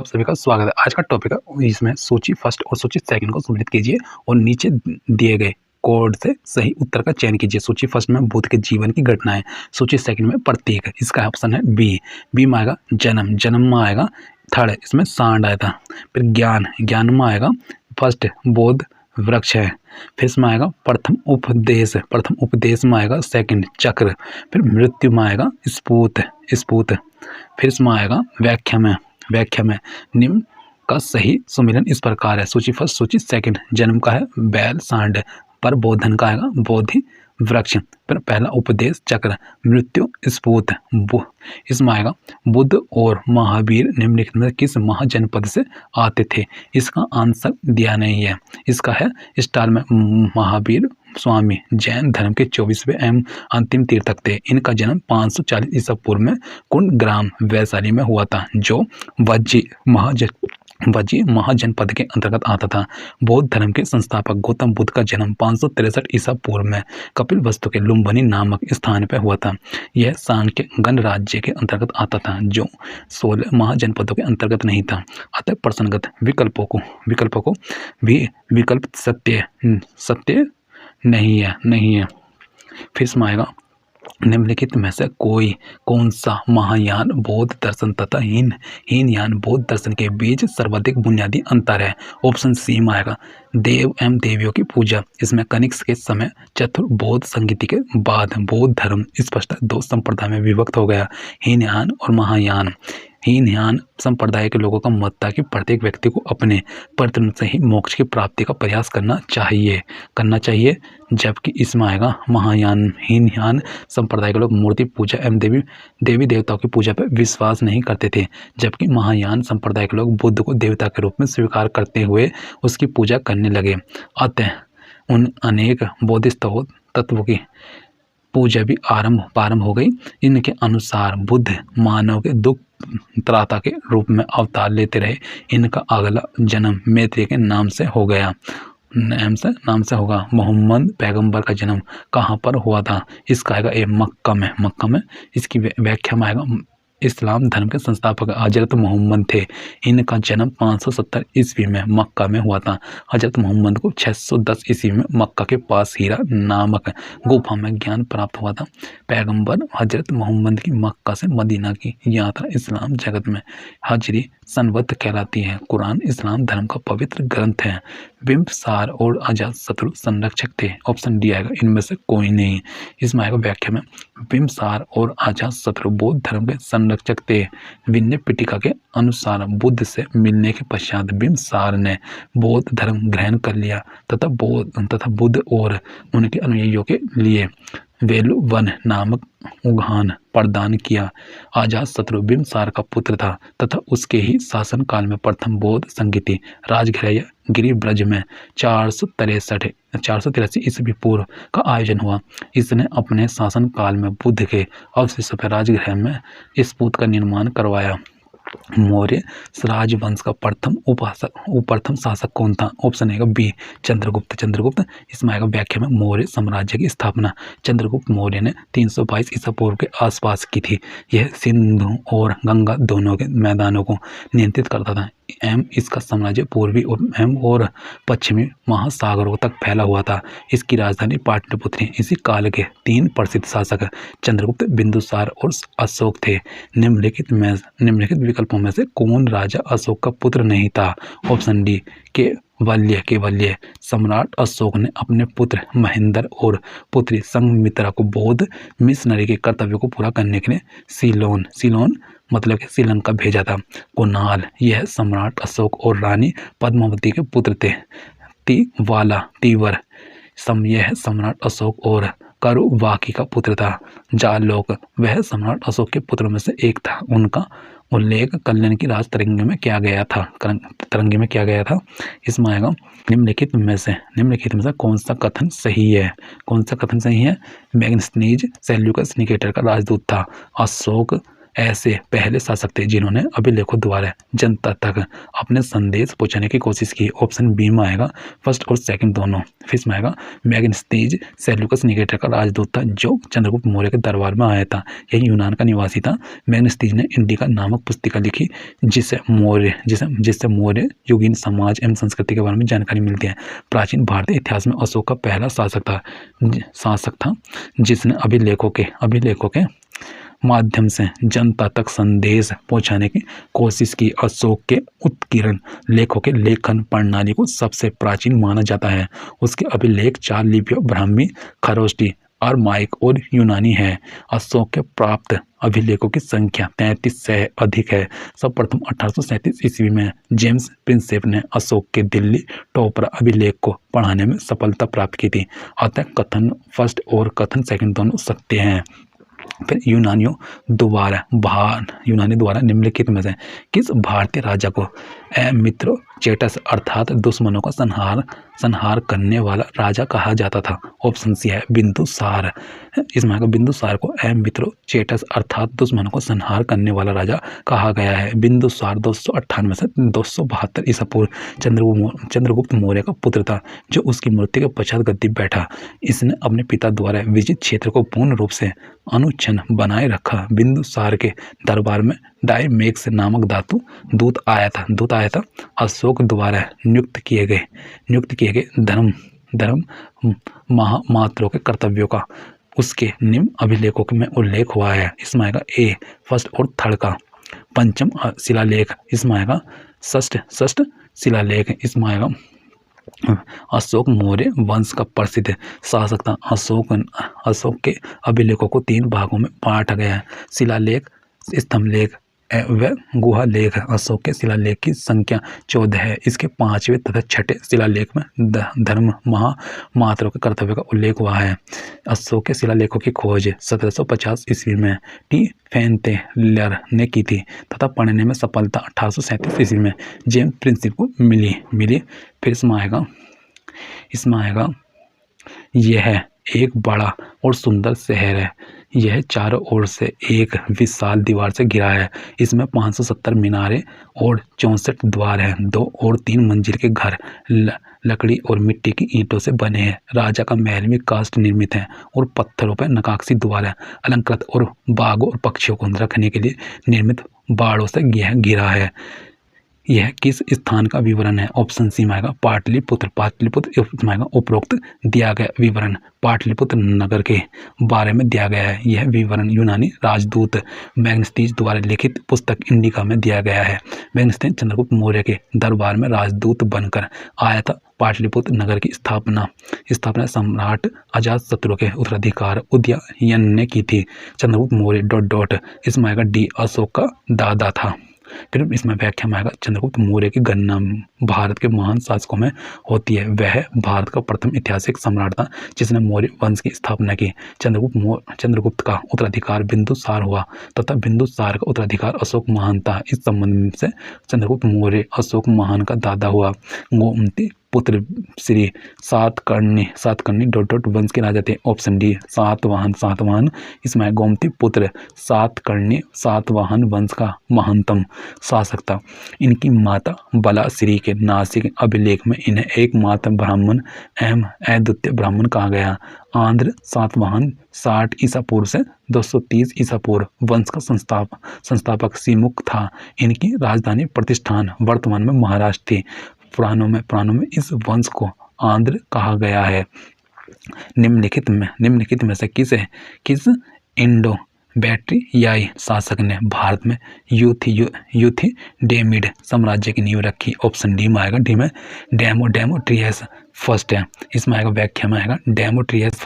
आप सभी का स्वागत है। आज का टॉपिक है, इसमें सूची फर्स्ट और सूची सेकंड को सम्मिलित कीजिए और नीचे दिए गए कोड से सही उत्तर का चयन कीजिए। सूची फर्स्ट में बुद्ध के जीवन की घटनाएं, सूची सेकंड में प्रतीक। इसका ऑप्शन है बी। बी में आएगा जन्म, जन्म में आएगा थर्ड, इसमें सांड आया था। फिर ज्ञान, ज्ञान में आएगा फर्स्ट बोध वृक्ष है। फिर इसमें आएगा प्रथम उपदेश, प्रथम उपदेश में आएगा सेकंड चक्र। फिर मृत्यु में आएगा स्पूत, स्पूत। फिर इसमें आएगा व्याख्या में, व्याख्या में निम्न का सही सुमिरन इस प्रकार है। सूची फर्स्ट सूची सेकंड, जन्म का है बैल सांड, पर बोधन का आएगा बोधि वृक्ष। फिर पहला उपदेश चक्र, मृत्यु स्पूत। इसमें आएगा बुद्ध और महावीर निम्नलिखित में किस महाजनपद से आते थे। इसका आंसर दिया नहीं है। इसका है स्टार में महावीर स्वामी जैन धर्म के 24वें एवं अंतिम तीर्थक थे। इनका जन्म 540 ईसा पूर्व में कुंड ग्राम वैशाली में हुआ था, जो वज्जी महाजनपद के अंतर्गत आता था। बौद्ध धर्म के संस्थापक गौतम बुद्ध का जन्म 563 ईसा पूर्व में कपिल वस्तु के लुम्बिनी नामक स्थान पर हुआ था। यह सांख्य गणराज्य के अंतर्गत आता था, जो 16 महाजनपदों के अंतर्गत नहीं था। अतः प्रश्नगत विकल्पों को भी विकल्प सत्य नहीं है। फिर इसमें आएगा निम्नलिखित में से कौन सा महायान बौद्ध दर्शन तथा हीनयान बौद्ध दर्शन के बीच सर्वाधिक बुनियादी अंतर है। ऑप्शन सी में आएगा देव एवं देवियों की पूजा। इसमें कनिष्क के समय चतुर्बौद्ध संगीति के बाद बौद्ध धर्म स्पष्ट दो संप्रदाय में विभक्त हो गया, हीनयान और महायान। हीनयान संप्रदाय के लोगों का मत था कि प्रत्येक व्यक्ति को अपने प्रयत्न से ही मोक्ष की प्राप्ति का प्रयास करना चाहिए, जबकि इसमें आएगा महायान। हीनयान संप्रदाय के लोग मूर्ति पूजा एवं देवी देवताओं की पूजा पर विश्वास नहीं करते थे, जबकि महायान संप्रदाय के लोग बुद्ध को देवता के रूप में स्वीकार करते हुए उसकी पूजा करने लगे। अतः उन अनेक बौद्धिस्ट तत्वों की पूजा भी प्रारंभ हो गई। इनके अनुसार बुद्ध मानव के दुख त्राता के रूप में अवतार लेते रहे। इनका अगला जन्म मैत्रेय के नाम से होगा। मोहम्मद पैगंबर का जन्म कहाँ पर हुआ था। इसका आएगा ए मक्का में। इसकी व्याख्या में आएगा इस्लाम धर्म के संस्थापक हजरत मोहम्मद थे। इनका जन्म 570 ईस्वी में मक्का में हुआ था। हजरत मोहम्मद को 610 ईस्वी में मक्का के पास हीरा नामक गुफा में ज्ञान प्राप्त हुआ था। पैगंबर हजरत मोहम्मद की मक्का से मदीना की यात्रा इस्लाम जगत में हजरी संवत कहलाती है। कुरान इस्लाम धर्म का पवित्र ग्रंथ है। बिम्बसार और अजातशत्रु संरक्षक थे। ऑप्शन डी आएगा इनमें से कोई नहीं। इसमें आएगा व्याख्या में बिम्बसार और अजातशत्रु बौद्ध धर्म के संरक्षक थे। विनय पिटका के अनुसार बुद्ध से मिलने के पश्चात बिम्बसार ने बौद्ध धर्म ग्रहण कर लिया तथा बुद्ध और उनके अनुयायियों के लिए वेलुवन नामक उद्यान प्रदान किया। अजातशत्रु बिम्बसार का पुत्र था तथा उसके ही शासन काल में प्रथम बौद्ध संगीति राजगृह गिरिब्रज में 483 ईस्वी पूर्व का आयोजन हुआ। इसने अपने शासन काल में बुद्ध के अवशेषों पर राजगृह में स्फूत का निर्माण करवाया। मौर्य राजवंश का प्रथम शासक कौन था। ऑप्शन है बी चंद्रगुप्त। इसमें आएगा व्याख्या में मौर्य साम्राज्य की स्थापना चंद्रगुप्त मौर्य ने 322 ईसा पूर्व के आसपास की थी। यह सिंधु और गंगा दोनों के मैदानों को नियंत्रित करता था एवं इसका साम्राज्य पूर्वी और पश्चिमी महासागरों तक फैला हुआ था। इसकी राजधानी पाटलिपुत्र। इसी काल के 3 प्रसिद्ध शासक चंद्रगुप्त, बिंदुसार और अशोक थे। निम्नलिखित विकल्पों में से कौन राजा अशोक का पुत्र नहीं था। ऑप्शन डी केवल्य। सम्राट अशोक ने अपने पुत्र महेंद्र और पुत्री संघमित्रा को बौद्ध मिशनरी के कर्तव्यों को पूरा करने के लिए सीलोन मतलब कि श्रीलंका भेजा था। कुणाल, यह सम्राट अशोक और रानी पद्मावती के पुत्र थे। तीवर, यह सम्राट अशोक और करुवाकी का पुत्र था। जालोक, वह सम्राट अशोक के पुत्रों में से एक था। उनका उल्लेख कल्याण की राज तरंगी में किया गया था। इसमें आएगा निम्नलिखित में से कौन सा कथन सही है। मैग्नेस्टीज सेल्यूकस निकेटर का राजदूत था। अशोक ऐसे पहले शासक थे जिन्होंने अभिलेखों द्वारा जनता तक अपने संदेश पहुंचाने की कोशिश की। ऑप्शन बी में आएगा फर्स्ट और सेकंड दोनों। फिर इसमें आएगा मैग्नेस्टीज सेल्यूकस निकेटर का राजदूत था जो चंद्रगुप्त मौर्य के दरबार में आया था। यह यूनान का निवासी था। मैग्नेस्टीज ने इंडिका नामक पुस्तिका लिखी जिससे मौर्य युगीन समाज एवं संस्कृति के बारे में जानकारी मिलती है। प्राचीन भारतीय इतिहास में अशोक का पहला शासक था जिसने अभिलेखों के माध्यम से जनता तक संदेश पहुंचाने की कोशिश की। अशोक के उत्कीर्ण लेखों के लेखन प्रणाली को सबसे प्राचीन माना जाता है। उसके अभिलेख 4 लिपियों ब्राह्मी, खरोष्टी, अरमाइक और यूनानी है। अशोक के प्राप्त अभिलेखों की संख्या 33 से अधिक है। सर्वप्रथम 1837 ईस्वी में जेम्स प्रिंसेप ने अशोक के दिल्ली टोपरा अभिलेख को पढ़ाने में सफलता प्राप्त की थी। अतः कथन फर्स्ट और कथन सेकंड दोनों सत्य हैं। फिर यूनानी द्वारा निम्नलिखित में से किस भारतीय राजा को मित्रोचेटस अर्थात दुश्मनों का संहार करने वाला राजा कहा जाता था? ऑप्शन सी है बिंदुसार। इसमें बिंदुसार को मित्रोचेटस अर्थात दुश्मनों को संहार करने वाला राजा कहा गया है। बिंदुसार 298 से 272 ईसा पूर्व चंद्रगुप्त मौर्य का पुत्र था जो उसकी मृत्यु के पश्चात गद्दी बैठा। इसने अपने पिता द्वारा विजित क्षेत्र को पूर्ण रूप से अनुच्छिन्न बनाए रखा। बिंदुसार के दरबार में डायमेक्स नामक दूत आया था। अशोक द्वारा नियुक्त किए गए धर्म महामात्रों के कर्तव्यों का उसके निम्न अभिलेखों में उल्लेख हुआ है। इसमें आएगा ए फर्स्ट और थर्ड का पंचम शिलालेख। इसमें आएगा षष्ठ शिलालेख। इसमें आएगा अशोक मौर्य वंश का प्रसिद्ध शासक था। अशोक के अभिलेखों को 3 भागों में बांटा गया है। शिलालेख, स्तंभलेख व गुहा लेख। अशोक के शिलालेख की संख्या 14 है। इसके 5वें तथा 6ठे शिलालेख में धर्म महामात्रों के कर्तव्य का उल्लेख हुआ है। अशोक के शिलालेखों की खोज 1750 ईस्वी में टी फेंतेलर ने की थी तथा पढ़ने में सफलता 1837 ईस्वी में जेम्स प्रिंसेप को मिली। फिर इसमें आएगा यह एक बड़ा और सुंदर शहर है। यह चारों ओर से एक विशाल दीवार से घिरा है। इसमें 570 मीनारें और 64 द्वार हैं। 2 और 3 मंजिल के घर लकड़ी और मिट्टी की ईंटों से बने हैं। राजा का महल भी काष्ठ निर्मित है और पत्थरों पर नकाशी द्वार है अलंकृत और बाघों और पक्षियों को रखने के लिए निर्मित बाड़ों से घिरा है। यह किस स्थान का विवरण है? ऑप्शन सी में आएगा पाटलिपुत्र। इसमें आएगा उपरोक्त दिया गया विवरण पाटलिपुत्र नगर के बारे में दिया गया है। यह विवरण यूनानी राजदूत मैग्नेस्टीज द्वारा लिखित पुस्तक इंडिका में दिया गया है। मैग्नेस्टीज चंद्रगुप्त मौर्य के दरबार में राजदूत बनकर आया था। पाटलिपुत्र नगर की स्थापना सम्राट अजातशत्रु के उत्तराधिकार उदयन ने की थी। चंद्रगुप्त मौर्य इसमें आएगा डी अशोक का दादा था। फिर इसमें व्याख्या में आएगा चंद्रगुप्त मौर्य की गणना भारत के महान शासकों में होती है। वह भारत का प्रथम ऐतिहासिक सम्राट था जिसने मौर्य वंश की स्थापना की। चंद्रगुप्त का उत्तराधिकार बिंदुसार हुआ तथा बिंदुसार का उत्तराधिकार अशोक महान था। इस संबंध से चंद्रगुप्त मौर्य अशोक महान का दादा हुआ। गोमती पुत्र श्री सातकर्णी वंश के राजा थे। Option D Satavahana. इसमें गोमती पुत्र सातवाहन वंश का महानतम शासक था। इनकी माता बलाश्री के नासिक अभिलेख में इन्हें एकमात्र ब्राह्मण एवं अद्वितीय ब्राह्मण कहा गया। आंध्र सातवाहन 60 ईसा पूर्व से 230 ईसा पूर्व वंश का संस्थापक सिमुक था। इनकी राजधानी प्रतिष्ठान वर्तमान में महाराष्ट्र थी। पुराणों में इस वंश को आंध्र कहा गया है। निम्नलिखित में से किस इंडो बैक्ट्रियाई शासक ने भारत में यूथिडेमिड साम्राज्य की नींव रखी? ऑप्शन डी में आएगा डी में डेमोट्रियस फर्स्ट है। इसमें आएगा व्याख्या में आएगा डेमोट्रियस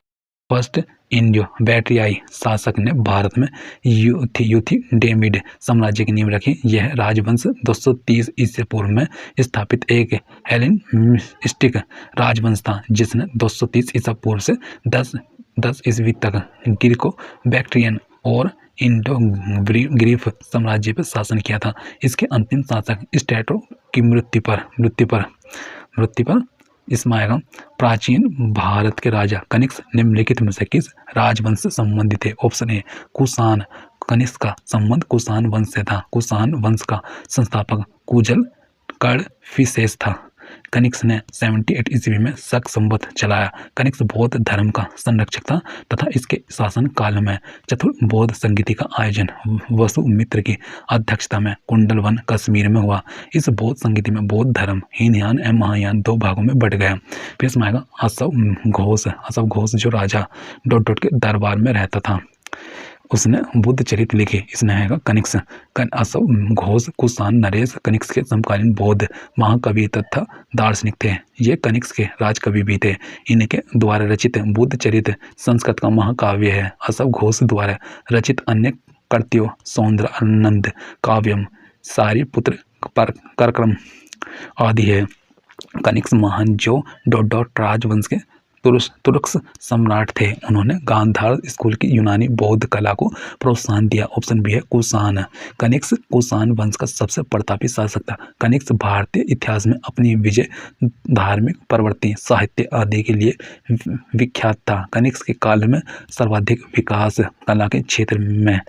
फर्स्ट इंडो बैक्ट्रियाई शासक ने भारत में यूथिडेमिड साम्राज्य की नींव रखी। यह राजवंश 230 ईसा पूर्व में स्थापित एक हेलेनिस्टिक राजवंश था जिसने 230 ईसा पूर्व से 10 ईस्वी तक ग्रीको बैक्ट्रियन और इंडो ग्रीक साम्राज्य पर शासन किया था। इसके अंतिम शासक स्टेटो की मृत्यु पर इसमें आएगा प्राचीन भारत के राजा कनिष्क निम्नलिखित में से किस राजवंश से संबंधित है? ऑप्शन ए कुषाण कनिष्क का संबंध कुषाण वंश से था। कुषाण वंश का संस्थापक कुजल कड़फिसेस था। कनिष्क ने 78 ईस्वी में शक संवत चलाया। कनिष्क बौद्ध धर्म का संरक्षक था तथा इसके शासन काल में चतुर्थ बौद्ध संगीति का आयोजन वसुमित्र की अध्यक्षता में कुंडलवन कश्मीर में हुआ। इस बौद्ध संगीति में बौद्ध धर्म हीनयान एवं महायान दो भागों में बढ़ गया। फिर इसमें आएगा अशव घोष जो राजा के दरबार में रहता था, उसने बुद्ध चरित्र लिखी। इसने है कनिष्क अशव घोष कुषाण नरेश कनिष्क के समकालीन बौद्ध महाकवि तथा दार्शनिक थे। ये कनिष्क के राजकवि भी थे। इनके द्वारा रचित बुद्ध चरित्र संस्कृत का महाकाव्य है। अशव घोष द्वारा रचित अन्य कृतियों सौंदर्यानंद काव्यम, सारिपुत्र करक्रम आदि है। कनिष्क महान जो राजवंश के तुर्क सम्राट थे। उन्होंने गांधार स्कूल की यूनानी बौद्ध कला को प्रोत्साहन दिया। ऑप्शन बी है कुषाण। कनिष्क कुषाण वंश का सबसे प्रतापी शासक था। कनिष्क भारतीय इतिहास में अपनी विजय, धार्मिक प्रवृत्ति, साहित्य आदि के लिए विख्यात था। कनिष्क के काल में सर्वाधिक विकास कला के क्षेत्र में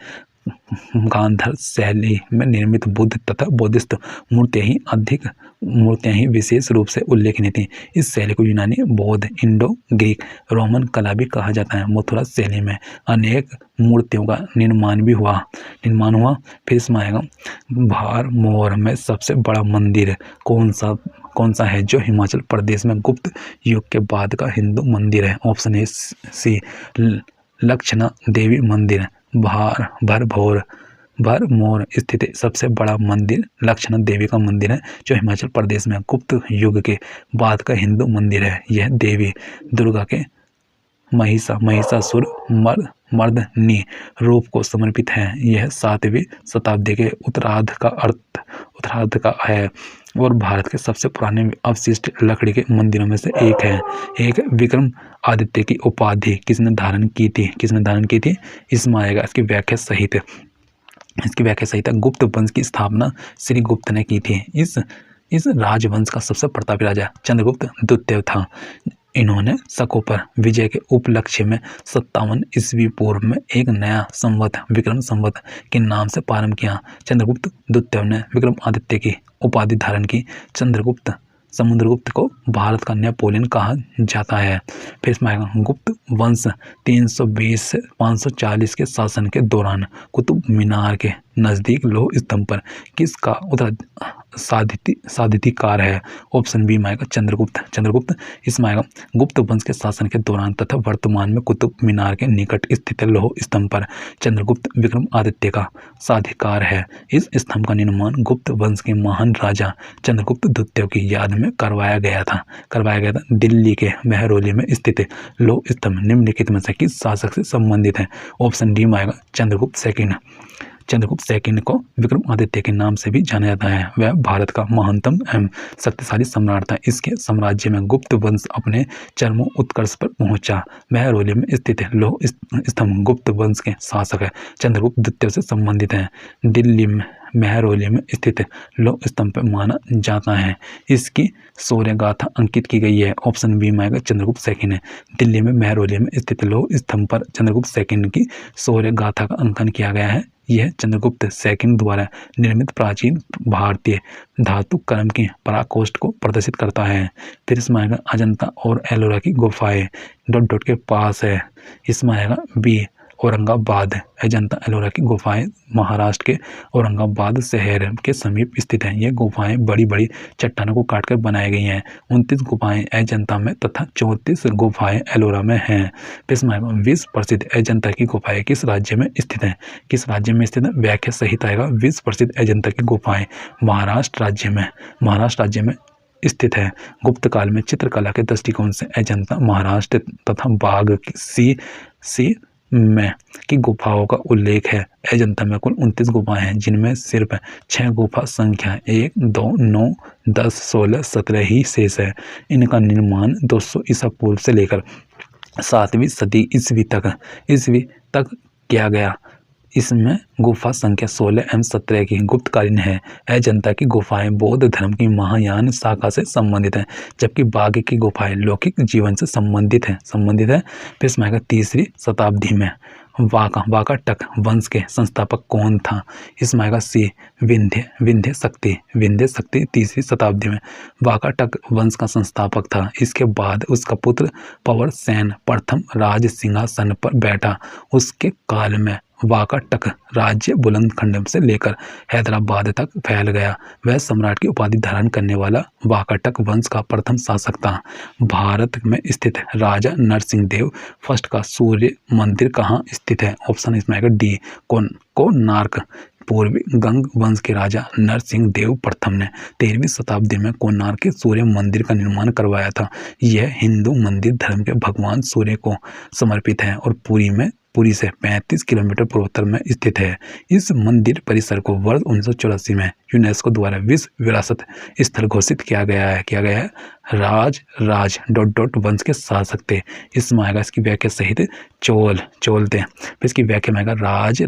गांधार शैली में निर्मित बुद्ध तथा बौद्धिस्ट मूर्तियां ही विशेष रूप से उल्लेखनीय थी। इस शैली को यूनानी, बौद्ध, इंडो ग्रीक, रोमन कला भी कहा जाता है। मथुरा शैली में अनेक मूर्तियों का निर्माण हुआ। फिर इसमें आएगा भरमौर में सबसे बड़ा मंदिर कौन सा है जो हिमाचल प्रदेश में गुप्त युग के बाद का हिंदू मंदिर है। ऑप्शन ए सी लक्षणा देवी मंदिर। भरमौर स्थित सबसे बड़ा मंदिर लक्षणा देवी का मंदिर है जो हिमाचल प्रदेश में गुप्त युग के बाद का हिंदू मंदिर है। यह देवी दुर्गा के महिषासुर मर्दनी रूप को समर्पित है। यह 7वीं शताब्दी के उत्तरार्ध का है और भारत के सबसे पुराने अवशिष्ट लकड़ी के मंदिरों में से एक है। एक विक्रम आदित्य की उपाधि किसने धारण की थी? इसमें आएगा इसकी व्याख्या सहित गुप्त वंश की स्थापना श्री गुप्त ने की थी। इस राजवंश का सबसे प्रतापी राजा चंद्रगुप्त द्वितीय था। इन्होंने शकों पर विजय के उपलक्ष्य में 57 ईस्वी पूर्व में एक नया संवत विक्रम संवत के नाम से प्रारंभ किया। चंद्रगुप्त द्वितीय ने विक्रम आदित्य की उपाधि धारण की। समुद्रगुप्त को भारत का नेपोलियन कहा जाता है। फिर इसमें आएगा गुप्त वंश 320 से 540 के शासन के दौरान कुतुब मीनार के नज़दीक लौह स्तंभ पर किसका साधिकार है? ऑप्शन बी में आएगा चंद्रगुप्त। इसमें आएगा गुप्त वंश के शासन के दौरान तथा वर्तमान में कुतुब मीनार के निकट स्थित लौह स्तंभ पर चंद्रगुप्त विक्रम आदित्य का साधिकार है। इस स्तंभ का निर्माण गुप्त वंश के महान राजा चंद्रगुप्त द्वितीय की याद में करवाया गया था। दिल्ली के महरौली में स्थित लौह स्तंभ निम्नलिखित में से किस शासक से संबंधित है? ऑप्शन डी में आएगा चंद्रगुप्त सेकंड को विक्रम आदित्य के नाम से भी जाना जाता है। वह भारत का महानतम एवं शक्तिशाली सम्राट था। इसके साम्राज्य में गुप्त वंश अपने चरम उत्कर्ष पर पहुंचा। महरौली में स्थित लौह स्तंभ गुप्त वंश के शासक चंद्रगुप्त द्वितीय से संबंधित है। दिल्ली में महरौली में स्थित लौह स्तंभ पर माना जाता है। इसकी शौर्य गाथा अंकित की गई है। ऑप्शन बी में आएगा चंद्रगुप्त सेकंड। दिल्ली में महरौली में स्थित लौह स्तंभ पर चंद्रगुप्त सेकंड की शौर्य गाथा का अंकन किया गया है। यह चंद्रगुप्त सेकंड द्वारा निर्मित प्राचीन भारतीय धातु कर्म की पराकोष्ठ को प्रदर्शित करता है। फिर इसमें आएगा अजंता और एलोरा की गुफाएं के पास है। इसमें आएगा बी औरंगाबाद। अजंता एलोरा की गुफाएं महाराष्ट्र के औरंगाबाद शहर के समीप स्थित हैं। ये गुफाएं बड़ी बड़ी चट्टानों को काटकर बनाई गई हैं। 29 गुफाएं अजंता में तथा 34 गुफाएं एलोरा में हैं। इसमें विश्व प्रसिद्ध अजंता की गुफाएं किस राज्य में स्थित हैं? व्याख्या सहित आएगा विश्व प्रसिद्ध अजंता की गुफाएं महाराष्ट्र राज्य में स्थित है। गुप्त काल में चित्रकला के दृष्टिकोण से अजंता महाराष्ट्र तथा बाघ सी में की गुफाओं का उल्लेख है। अजंता में कुल 29 गुफाएं हैं, जिनमें सिर्फ 6 गुफा संख्या 1, 2, 9, 10, 16, 17 ही शेष है। इनका निर्माण 200 ईसा पूर्व से लेकर 7वीं सदी ईस्वी तक किया गया। इसमें गुफा संख्या 16 एवं 17 की गुप्तकालीन है। अजंता की गुफाएं बौद्ध धर्म की महायान शाखा से संबंधित हैं, जबकि बाघ की गुफाएं लौकिक जीवन से संबंधित है। फिर इसमें 3री शताब्दी में वाकाटक वंश के संस्थापक कौन था? इसमें आएगा सी विंध्य शक्ति 3वीं शताब्दी में वाकाटक वंश का संस्थापक था। इसके बाद उसका पुत्र पवरसेन प्रथम राज सिंहासन पर बैठा। उसके काल में वाकाटक राज्य बुलंदखंड से लेकर हैदराबाद तक फैल गया। वह सम्राट की उपाधि धारण करने वाला वाकाटक वंश का प्रथम शासक था। भारत में स्थित राजा नरसिंह देव फर्स्ट का सूर्य मंदिर कहाँ स्थित है? ऑप्शन इसमें आएगा डी कोणार्क। पूर्वी गंग वंश के राजा नरसिंह देव प्रथम ने 13वीं शताब्दी में कोणार्क के सूर्य मंदिर का निर्माण करवाया था। यह हिंदू मंदिर धर्म के भगवान सूर्य को समर्पित है और पुरी से 35 किलोमीटर पूर्वोत्तर में स्थित है। इस मंदिर परिसर को वर्ष 1984 में यूनेस्को द्वारा विश्व विरासत स्थल घोषित किया गया है। राज वंश के शासक थे। इसमें आएगा इसकी व्याख्या सहित चोल थे। फिर इसकी व्याख्या में आएगा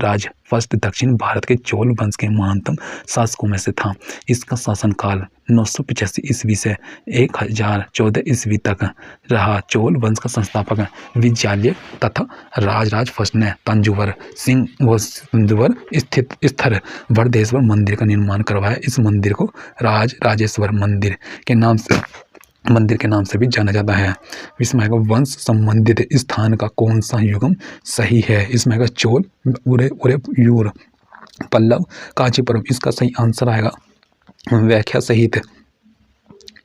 राज फर्स्ट दक्षिण भारत के चोल वंश के महानतम शासकों में से था। इसका शासनकाल 985 ईस्वी से 1014 ईस्वी तक रहा। चोल वंश का संस्थापक विजयालय तथा राज फर्स्ट ने तंजौर स्थित स्थिर वरदेश्वर मंदिर का निर्माण करवाया। इस मंदिर को राजेश्वर मंदिर के नाम से भी जाना जाता है। इसमें वंश संबंधित स्थान का कौन सा युगम सही है? इसमें चोल उदयपुर पल्लव कांचीपुरम। इसका सही आंसर आएगा व्याख्या सहित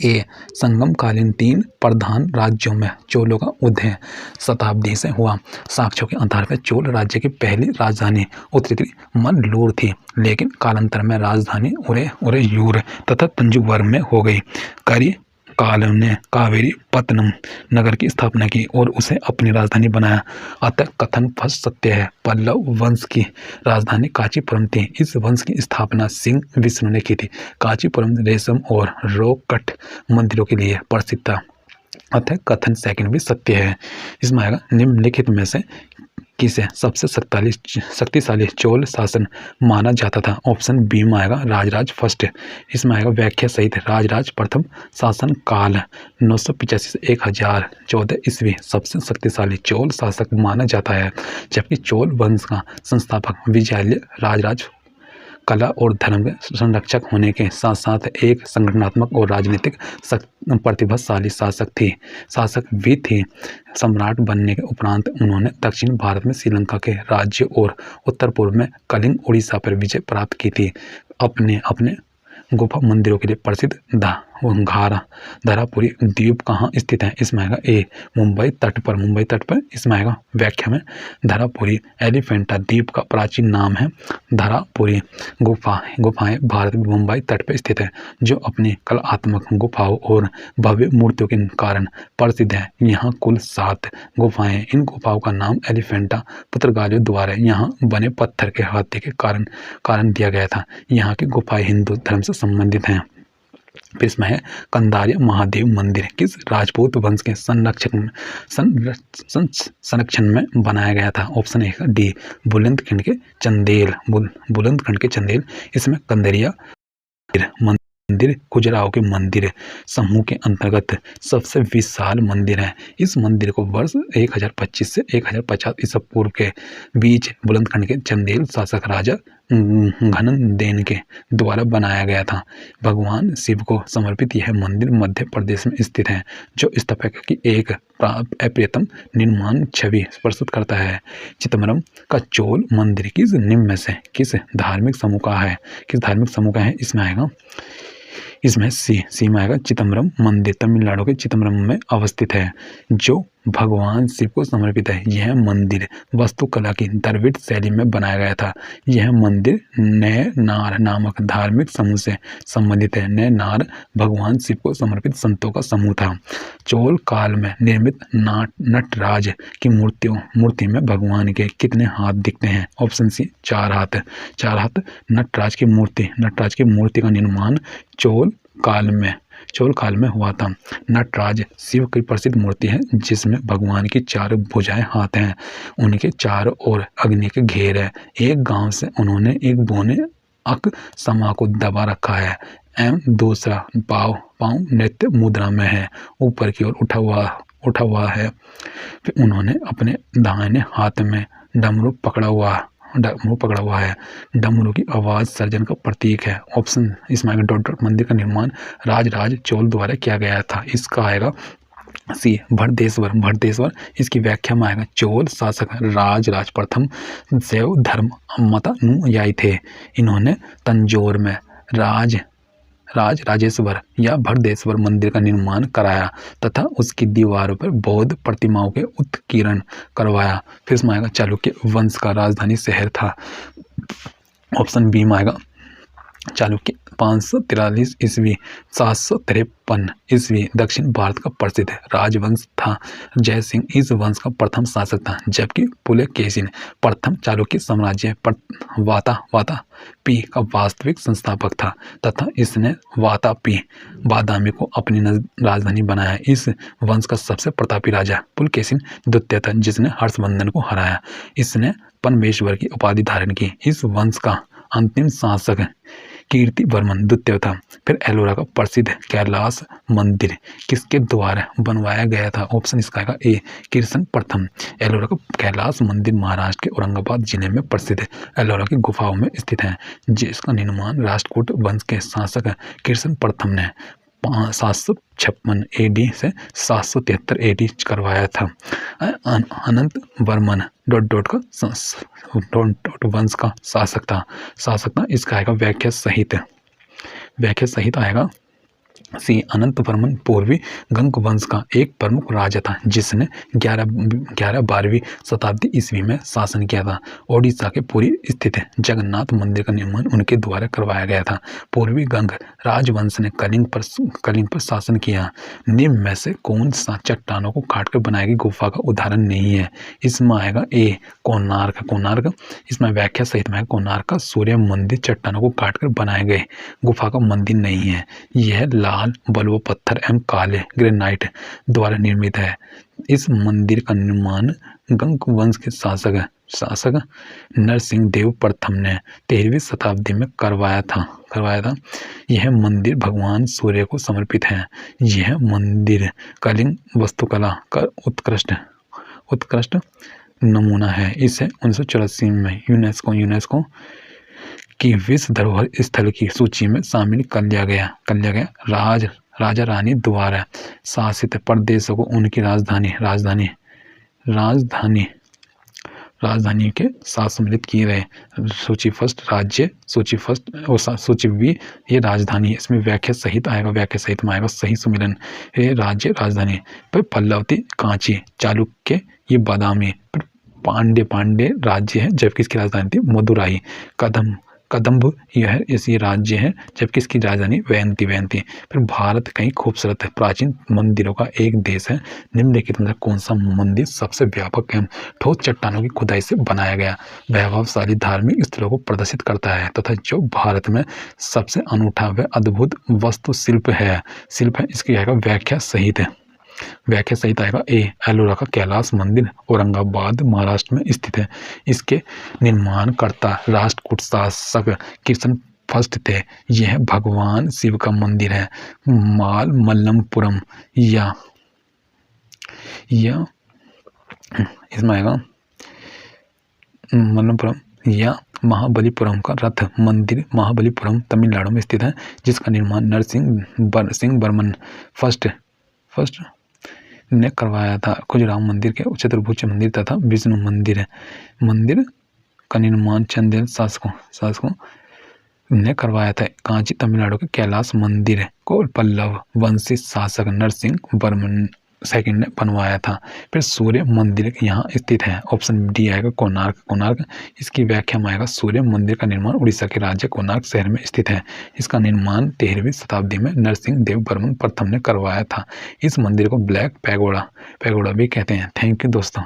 ए संगमकालीन 3 प्रधान राज्यों में चोलों का उदय शताब्दी से हुआ। साक्ष्यों के आधार पर चोल राज्य की पहली राजधानी उत्तरी मल्लूर थी, लेकिन कालांतर में राजधानी उरेयूर तथा तंजौर में हो गई। काल ने कावेरी पत्तनम नगर की स्थापना की और उसे अपनी राजधानी बनाया। अतः कथन फर्स्ट सत्य है। पल्लव वंश की राजधानी कांचीपुरम थी। इस वंश की स्थापना सिंह विष्णु ने की थी। कांचीपुरम रेशम और रोकट मंदिरों के लिए प्रसिद्ध था। अतः कथन सेकंड भी सत्य है। इसमें आएगा निम्नलिखित में से किसे सबसे शक्तिशाली चोल शासन माना जाता था? ऑप्शन बी में आएगा राजराज फर्स्ट। इसमें आएगा व्याख्या सहित राजराज प्रथम शासन काल 985 से 1014 ईस्वी सबसे शक्तिशाली चोल शासक माना जाता है, जबकि चोल वंश का संस्थापक विजयालय राजराज कला और धर्म के संरक्षक होने के साथ साथ एक संगठनात्मक और राजनीतिक प्रतिभाशाली शासक भी थी। सम्राट बनने के उपरांत उन्होंने दक्षिण भारत में श्रीलंका के राज्य और उत्तर पूर्व में कलिंग उड़ीसा पर विजय प्राप्त की थी। अपने गुफा मंदिरों के लिए प्रसिद्ध धरापुरी द्वीप कहाँ स्थित है? इसमें आएगा ए मुंबई तट पर। इसमें आएगा व्याख्या में धरापुरी एलिफेंटा द्वीप का प्राचीन नाम है। धरापुरी गुफाएं भारत में मुंबई तट पर स्थित है, जो अपनी कलात्मक गुफाओं और भव्य मूर्तियों के कारण प्रसिद्ध है। यहाँ कुल 7 गुफाएं। इन गुफाओं का नाम एलिफेंटा पुर्तगालियों द्वारा यहाँ बने पत्थर के हाथी के कारण दिया गया था। यहाँ की गुफाएं हिंदू धर्म से संबंधित हैं। फिर इसमें है कंदारिया महादेव मंदिर किस राजपूत वंश के संरक्षण में बनाया गया था? ऑप्शन ए डी बुलंदखंड के चंदेल। इसमें कंदारिया मंदिर खजुराहो के मंदिर समूह के अंतर्गत सबसे विशाल मंदिर है। इस मंदिर को वर्ष 1025 से 1050 ईसा पूर्व के बीच बुलंदखंड के चंदेल शासक राजा घनदेन के द्वारा बनाया गया था। भगवान शिव को समर्पित यह मंदिर मध्य प्रदेश में स्थित है, जो स्थापत्य की एक अप्रतिम निर्माण छवि प्रस्तुत करता है। चिदम्बरम का चोल मंदिर किस निम्न में से किस धार्मिक समूह का है? इसमें आएगा सी में आएगा चिदम्बरम मंदिर तमिलनाडु के चिदम्बरम में अवस्थित है, जो भगवान शिव को समर्पित है। यह मंदिर वास्तुकला की द्रविड़ शैली में बनाया गया था। यह मंदिर नयनार नामक धार्मिक समूह से संबंधित है। नयनार भगवान शिव को समर्पित संतों का समूह था। चोल काल में निर्मित नटराज की मूर्ति में भगवान के कितने हाथ दिखते हैं? ऑप्शन सी 4 हाथ। नटराज की मूर्ति का निर्माण चोल काल में हुआ था। नटराज शिव की प्रसिद्ध मूर्ति है, जिसमें भगवान की 4 भुजाएं हाथ हैं। उनके चारों ओर अग्नि के घेर है। एक गांव से उन्होंने एक बोने अक समा को दबा रखा है एवं दूसरा पाँव नृत्य मुद्रा में है, ऊपर की ओर उठा हुआ है। फिर उन्होंने अपने दाहिने हाथ में डमरू पकड़ा हुआ है। डमरू की आवाज सर्जन का प्रतीक है। ऑप्शन इसमें आएगा डॉट डॉट। मंदिर का निर्माण राज चोल द्वारा किया गया था। इसका आएगा सी भट्टेश्वर। इसकी व्याख्या में आएगा चोल शासक राज प्रथम शैव धर्म अनुयायी थे। इन्होंने तंजौर में राजेश्वर या भट्टेश्वर मंदिर का निर्माण कराया तथा उसकी दीवारों पर बौद्ध प्रतिमाओं के उत्कीर्ण करवाया। फिर इसमें आएगा चालुक्य वंश का राजधानी शहर था। ऑप्शन बी में आएगा चालुक्य 543 ईस्वी 753 ईस्वी दक्षिण भारत का प्रसिद्ध राजवंश था। जय सिंह इस वंश का प्रथम शासक था, जबकि पुलकेशिन प्रथम चालुक्य साम्राज्य वातापी का वास्तविक संस्थापक था तथा इसने वातापी बादामी को अपनी राजधानी बनाया। इस वंश का सबसे प्रतापी राजा पुलकेशिन द्वितीय था, जिसने हर्षवर्धन को हराया। इसने परमेश्वर की उपाधि धारण की। इस वंश का अंतिम शासक कीर्तिवर्मन द्वितीय था। फिर एलोरा का प्रसिद्ध कैलाश मंदिर किसके द्वारा बनवाया गया था? ऑप्शन इसका आएगा ए किर्सन प्रथम। एलोरा का कैलाश मंदिर महाराष्ट्र के औरंगाबाद जिले में प्रसिद्ध एलोरा की गुफाओं में स्थित है, जिसका निर्माण राष्ट्रकूट वंश के शासक किर्सन प्रथम ने 756 AD से 773 AD करवाया था। अनंत वर्मन डॉट वंश का शासक था। इसका आएगा व्याख्या सहित आएगा सी। अनंत वर्मन पूर्वी गंग वंश का एक प्रमुख राजा था, जिसने 11-12वीं शताब्दी ईस्वी में शासन किया था। ओडिशा के पुरी स्थित जगन्नाथ मंदिर का निर्माण उनके द्वारा करवाया गया था। पूर्वी गंग राजवंश ने कलिंग पर शासन किया। निम्न में से कौन सा चट्टानों को काटकर बनाई गई गुफा का उदाहरण नहीं है? इसमें आएगा ए कोणार्क। इसमें व्याख्या सहित में कोणार्क का सूर्य मंदिर चट्टानों को काटकर बनाए गए गुफा का मंदिर नहीं है। यह लाल बलुआ पत्थर एवं काले ग्रेनाइट द्वारा निर्मित है। इस मंदिर का निर्माण गंग वंश के शासक नरसिंह देव प्रथम ने 13वीं शताब्दी में करवाया था। यह मंदिर भगवान सूर्य को समर्पित है। यह मंदिर कलिंग वास्तुकला का उत्कृष्ट नमूना है। इसे 1984 में यूनेस्को की विश्व धरोहर स्थल की सूची में शामिल कर लिया गया। राजा रानी द्वारा शासित प्रदेशों को उनकी राजधानी के साथ सम्मिलित किए गए। सूची फर्स्ट राज्य, सूची फर्स्ट और सूची बी ये राजधानी। इसमें व्याख्या सहित में आएगा सही सुमिरन। ये राज्य राजधानी पर पल्लवती कांची, चालुक्य ये बादामी, पांड्य राज्य है, जबकि इसकी राजधानी थी मदुराई। कदम्ब यह इसी राज्य है, जबकि इसकी राजधानी वैंती। फिर भारत कई खूबसूरत प्राचीन मंदिरों का एक देश है। निम्नलिखित में कौन सा मंदिर सबसे व्यापक एवं ठोस चट्टानों की खुदाई से बनाया गया वैभवशाली धार्मिक स्थलों को प्रदर्शित करता है तथा जो भारत में सबसे अनूठा व अद्भुत वास्तुशिल्प है? इसकी आएगा व्याख्या सहित आएगा ए एलोरा का कैलाश मंदिर औरंगाबाद महाराष्ट्र में स्थित है। इसके निर्माणकर्ता राष्ट्रकूट शासक किर्सन फर्स्ट थे। यह भगवान शिव का मंदिर है। मल्लमपुरम या इसमें आएगा मल्लमपुरम या महाबलीपुरम का रथ मंदिर महाबलीपुरम तमिलनाडु में स्थित है, जिसका निर्माण नरसिंह वर्मन फर्स्ट ने करवाया था। खजुराहो मंदिर के चतुर्भुज मंदिर तथा विष्णु मंदिर का निर्माण चंदेल शासकों ने करवाया था। कांची तमिलनाडु के कैलाश मंदिर को पल्लव वंशी शासक नरसिंह वर्मन सेकंड ने बनवाया था। फिर सूर्य मंदिर यहाँ स्थित है। ऑप्शन डी आएगा कोणार्क। इसकी व्याख्या में आएगा सूर्य मंदिर का निर्माण उड़ीसा के राज्य कोणार्क शहर में स्थित है। इसका निर्माण 13वीं शताब्दी में नरसिंह देव वर्मन प्रथम ने करवाया था। इस मंदिर को ब्लैक पैगोडा भी कहते हैं। थैंक यू दोस्तों।